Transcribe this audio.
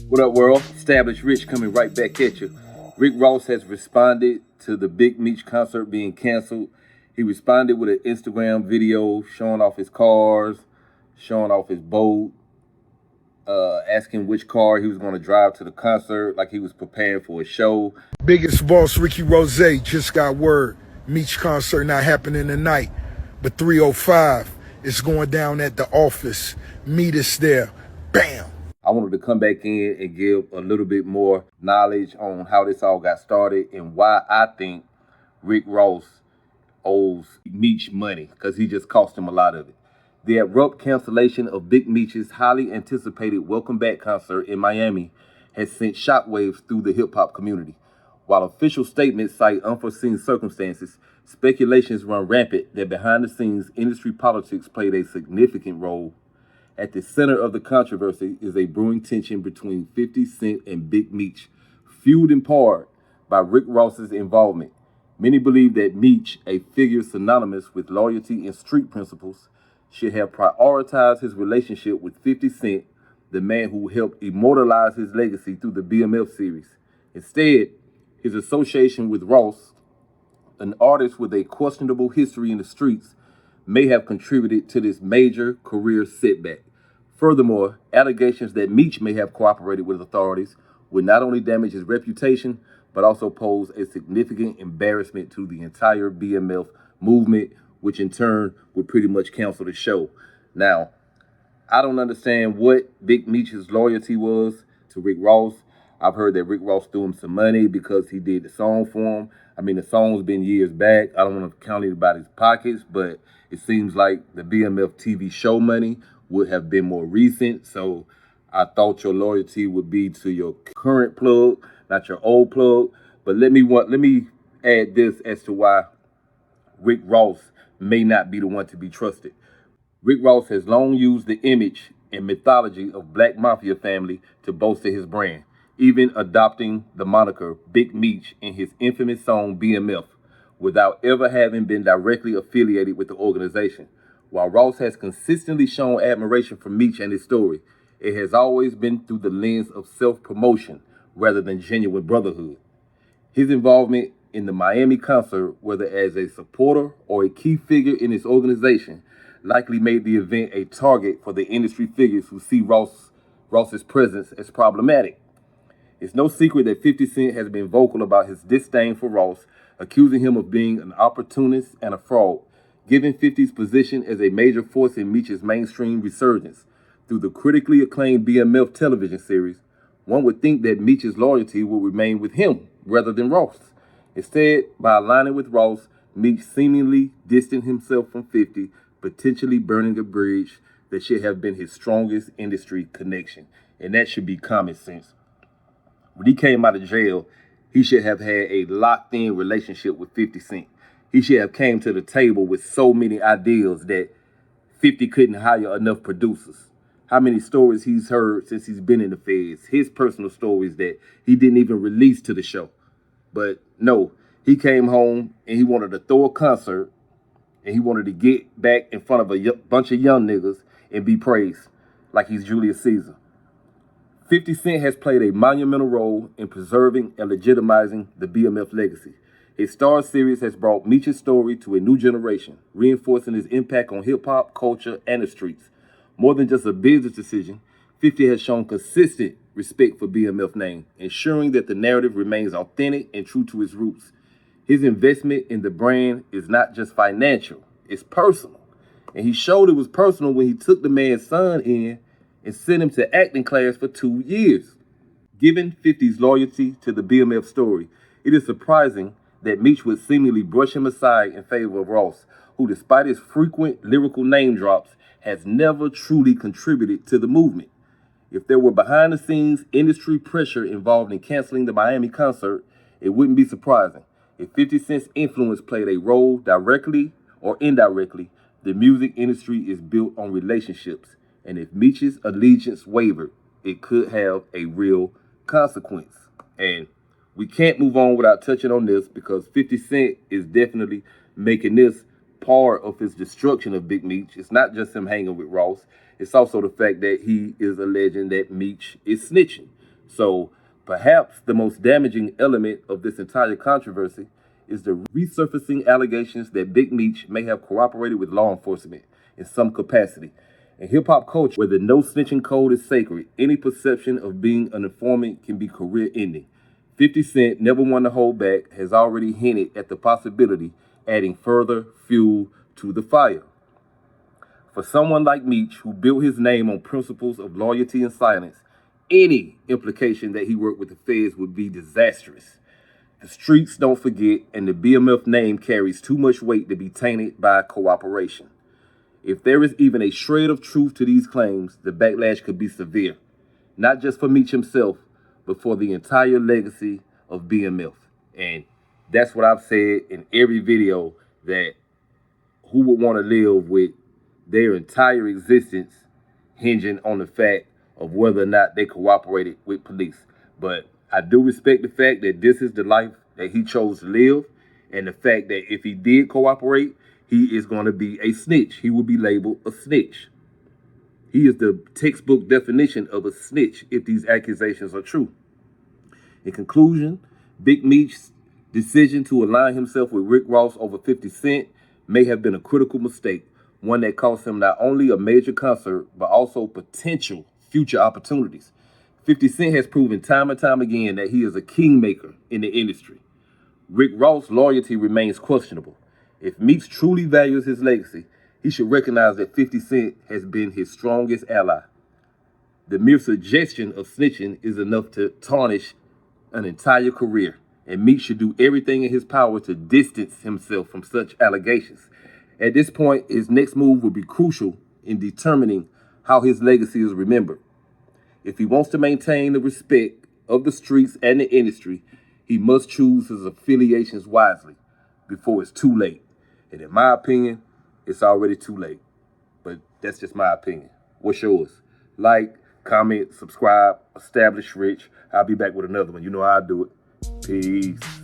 What up, world? Established Rich coming right back at you. RickRoss has responded to the Big Meech concert being canceled. He responded with an Instagram video showing off his cars, showing off his boat, asking which car he was going to drive to the concert, like he was preparing for a show. Biggest boss Ricky Rose just got word. Meech concert not happening tonight, but 3:05 it's going down at the office. Meet us there. Bam. I wanted to come back in and give a little bit more knowledge on how this all got started and why I think RickRoss owes Meech money, because he just cost him a lot of it. The abrupt cancellation of Big Meech's highly anticipated Welcome Back concert in Miami has sent shockwaves through the hip-hop community. While official statements cite unforeseen circumstances, speculations run rampant that behind-the-scenes industry politics played a significant role. At the center of the controversy is a brewing tension between 50 Cent and Big Meech, fueled in part by RickRoss's involvement. Many believe that Meech, a figure synonymous with loyalty and street principles, should have prioritized his relationship with 50 Cent, the man who helped immortalize his legacy through the BMF series. Instead, his association with Ross, an artist with a questionable history in the streets, may have contributed to this major career setback. Furthermore, allegations that Meech may have cooperated with authorities would not only damage his reputation, but also pose a significant embarrassment to the entire BMF movement, which in turn would pretty much cancel the show. Now, I don't understand what Big Meech's loyalty was to RickRoss. I've heard that RickRoss threw him some money because he did the song for him. I mean, the song's been years back. I don't want to count it about his pockets, but it seems like the BMF TV show money would have been more recent. So I thought your loyalty would be to your current plug, not your old plug. But let me add this as to why RickRoss may not be the one to be trusted. RickRoss has long used the image and mythology of Black Mafia family to bolster his brand, even adopting the moniker Big Meech in his infamous song BMF, without ever having been directly affiliated with the organization. While Ross has consistently shown admiration for Meech and his story, it has always been through the lens of self-promotion rather than genuine brotherhood. His involvement in the Miami concert, whether as a supporter or a key figure in his organization, likely made the event a target for the industry figures who see Ross's presence as problematic. It's no secret that 50 Cent has been vocal about his disdain for Ross, accusing him of being an opportunist and a fraud. Given 50's position as a major force in Meech's mainstream resurgence through the critically acclaimed BMF television series, one would think that Meech's loyalty would remain with him rather than Ross. Instead, by aligning with Ross, Meech seemingly distanced himself from 50, potentially burning a bridge that should have been his strongest industry connection. And that should be common sense. When he came out of jail, he should have had a locked-in relationship with 50 Cent. He should have came to the table with so many ideas that 50 couldn't hire enough producers. How many stories he's heard since he's been in the feds, his personal stories that he didn't even release to the show. But no, he came home and he wanted to throw a concert and he wanted to get back in front of a bunch of young niggas and be praised like he's Julius Caesar. 50 Cent has played a monumental role in preserving and legitimizing the BMF legacy. His Star series has brought Meech's story to a new generation, reinforcing his impact on hip-hop, culture, and the streets. More than just a business decision, 50 has shown consistent respect for BMF name, ensuring that the narrative remains authentic and true to its roots. His investment in the brand is not just financial, it's personal. And he showed it was personal when he took the man's son in and sent him to acting class for 2 years. Given 50's loyalty to the BMF story, it is surprising that Meech would seemingly brush him aside in favor of Ross, who despite his frequent lyrical name drops, has never truly contributed to the movement. If there were behind-the-scenes industry pressure involved in canceling the Miami concert, it wouldn't be surprising. If 50 Cent's influence played a role directly or indirectly, the music industry is built on relationships, and if Meech's allegiance wavered, it could have a real consequence. And we can't move on without touching on this because 50 Cent is definitely making this part of his destruction of Big Meech. It's not just him hanging with Ross. It's also the fact that he is alleging that Meech is snitching. So perhaps the most damaging element of this entire controversy is the resurfacing allegations that Big Meech may have cooperated with law enforcement in some capacity. In hip-hop culture, where the no snitching code is sacred, any perception of being an informant can be career-ending. 50 Cent, never one to hold back, has already hinted at the possibility, adding further fuel to the fire. For someone like Meech, who built his name on principles of loyalty and silence, any implication that he worked with the feds would be disastrous. The streets don't forget, and the BMF name carries too much weight to be tainted by cooperation. If there is even a shred of truth to these claims, the backlash could be severe, not just for Meech himself, but for the entire legacy of BMF. And that's what I've said in every video, that who would want to live with their entire existence hinging on the fact of whether or not they cooperated with police. But I do respect the fact that this is the life that he chose to live, and the fact that if he did cooperate, he is going to be a snitch. He will be labeled a snitch. He is the textbook definition of a snitch if these accusations are true. In conclusion, Big Meech's decision to align himself with RickRoss over 50 Cent may have been a critical mistake, one that cost him not only a major concert, but also potential future opportunities. 50 Cent has proven time and time again that he is a kingmaker in the industry. RickRoss' loyalty remains questionable. If Meech truly values his legacy, he should recognize that 50 Cent has been his strongest ally. The mere suggestion of snitching is enough to tarnish an entire career, and Meech should do everything in his power to distance himself from such allegations. At this point, his next move will be crucial in determining how his legacy is remembered. If he wants to maintain the respect of the streets and the industry, he must choose his affiliations wisely before it's too late. And in my opinion, it's already too late. But that's just my opinion. What's yours? Like, comment, subscribe, establish Rich. I'll be back with another one. You know how I do it. Peace.